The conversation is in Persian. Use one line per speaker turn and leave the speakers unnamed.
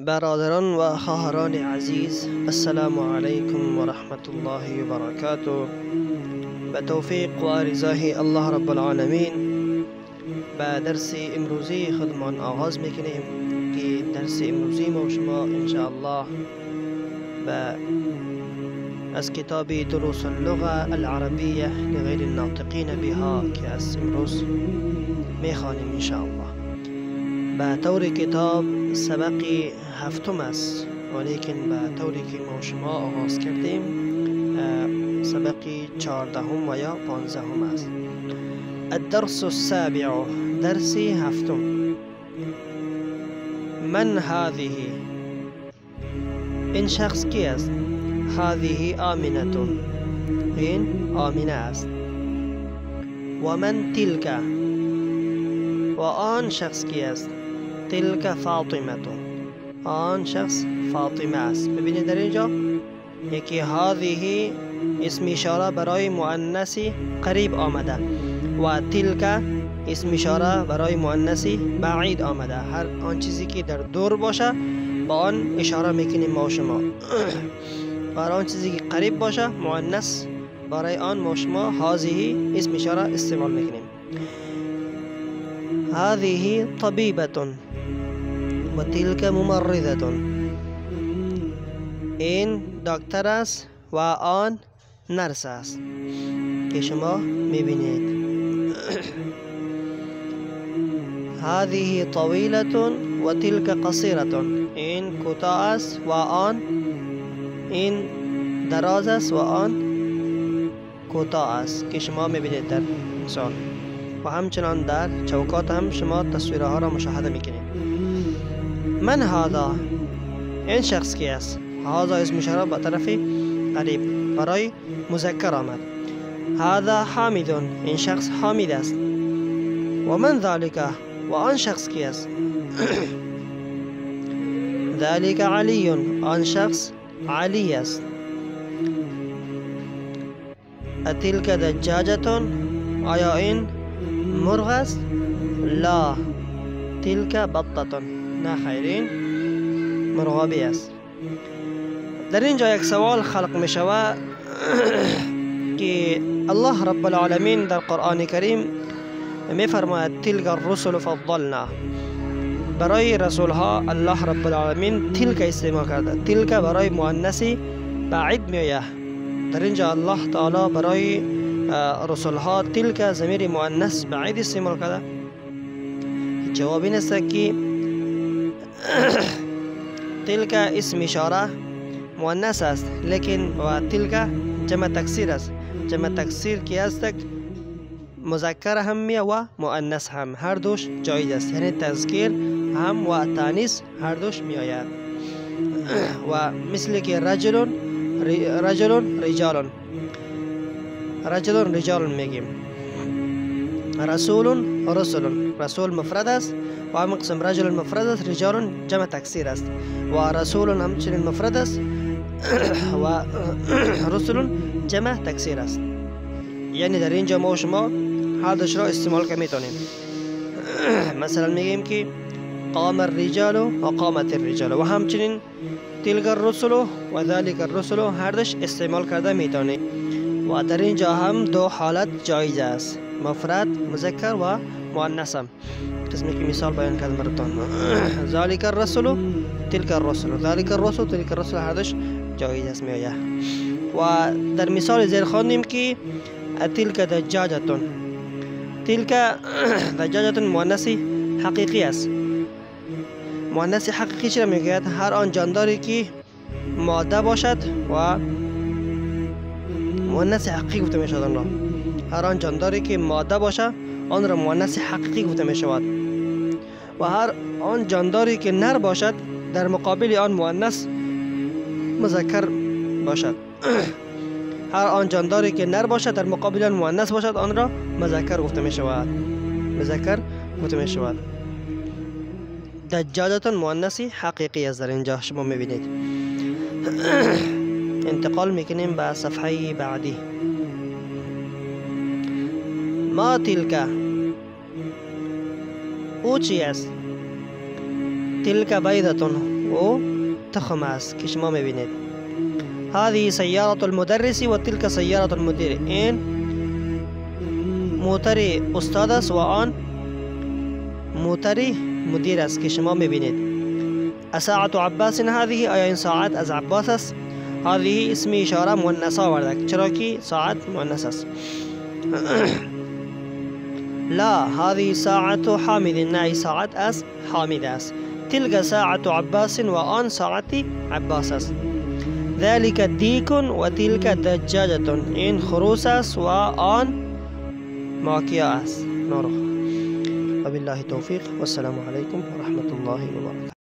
برادران و خواهران عزیز، السلام علیکم و رحمت الله و برکاته. به توفیق و رضای الله رب العالمین به درس امروزی خودمان آغاز میکنیم که درس امروزی ما و شما انشاءالله از کتاب دروس اللغة العربیه لغیر الناطقین بها که از امروز میخوانیم انشاءالله. به طور کتاب سبقی هفتم است، ولیکن به طوری که ما شما آغاز کردیم سبقی 14 و یا 15 است. الدرس السابع، درس هفتم. من هذه؟ این شخص کی است؟ هذه آمنة، این آمنه است. و من تلك؟ و آن شخص کی است؟ تلك فاطمة، آن شخص فاطمه است. ببینید در اینجا یکی هذه اسم اشاره برای مؤنث قریب آمده و تلك اسم اشاره برای مؤنث بعید آمده. هر آن چیزی که در دور باشه با آن اشاره میکنیم ما شما. برای آن چیزی که قریب باشه مؤنث برای آن ما شما هذه اسم اشاره استعمال میکنیم. هذه طبیبة و تلك ممرضة، این دکتر است و آن نرس است که شما میبینید. هذه طویلة و تلك قصیرة، این کوتاه است و آن این دراز است و آن کوتاه است که شما میبینید در مثال. و همچنان در چوکات هم شما تصویرها را مشاهده میکنید. من هذا؟ این شخص کی است؟ هذا اسم اشاره به طرف قریب برای مذکر آمد. هذا حامد، این شخص حامد است. و من ذلك؟ و آن شخص کی است؟ ذلك علی، آن شخص علی است. اتلك دجاجة، آیا این مرغ است؟ لا، تلك بطة، نه خیرین مرغابی است. در اینجا یک سوال خلق می شود که الله رب العالمین در قرآن کریم می فرماید تلك الرسل فضلنا، برای رسول ها الله رب العالمین تلك استعمال کرده. تلك برای مؤنثی بعید می آید. در اینجا الله تعالی برای رسول ها تلك ضمیر مؤنث بعید استعمال کرده. جواب این است که تلك اسم اشاره مؤنث است، لیکن و تلك جمع تکسیر است. جمع تکسیر کی است؟ مذکر هم می و مؤنث هم، هر دوش جایز است. یعنی تذکیر هم و تانیث هر دوش می آید. و مثل که رجل رجال میگیم. رسول مفرد است و هم قسم رجل مفرد است، رجال جمع تکسیر است و رسول همچنین مفرد است و رسول جمع تکسیر است. یعنی در اینجا ما شما هر دوش را استعمال که میتونیم. مثلا میگیم که قام الرجال و قامت الرجال و همچنین تلك الرسل و ذلك الرسل هر دوش استعمال کرده میتونیم. و در اینجا هم دو حالت جایز است، مفرد مذکر و مؤنث هم. قسمی که مثال بیان کردم براتون. ذلك الرسل تلك الرسل، ذلك الرسل تلك الرسل هر دوش جایز است میآید. و در مثال زیر خواندیم که تلك دجاجة، تلك دجاجة مؤنث حقیقی است. مؤنث حقیقی چرا میگوید؟ هر آن جانداری که ماده باشد و مؤنث حقیقی گفته می شود. آن را هر آن جانداری که ماده باشد آن را مؤنث حقیقی گفته می شود. و هر آن جانداری که نر باشد در مقابل آن مؤنث مذکر باشد. هر آن جانداری که نر باشد در مقابل آن مؤنث باشد آن را مذکر گفته می شود. مذکر گفته می شود. دجاجة مؤنث حقیقی است. در اینجا شما می بینید. انتقال میکنیم به صفحه بعدی. ما تلك؟ او چی است؟ تلك بیضة، و تخم است که شما میبینید. هذه سیارة المدرس و تلك سیارة المدیر. این موتر استاد است و آن موتر مدیر است که شما میبینید. ساعة عباس هذه، آیا این ساعت از عباس است؟ هذه اسم اشاره مؤنث آورده چرا که ساعت مؤنث است. لا، هذه ساعة حامد، نه ساعت از حامد است. تلك ساعة عباس و آن ساعت عباس است. ذلك دیک و تلك دجاجة، این خروس است و آن ماکیا است. نورخ. وبالله التوفيق، والسلام عليكم ورحمة الله وبركاته.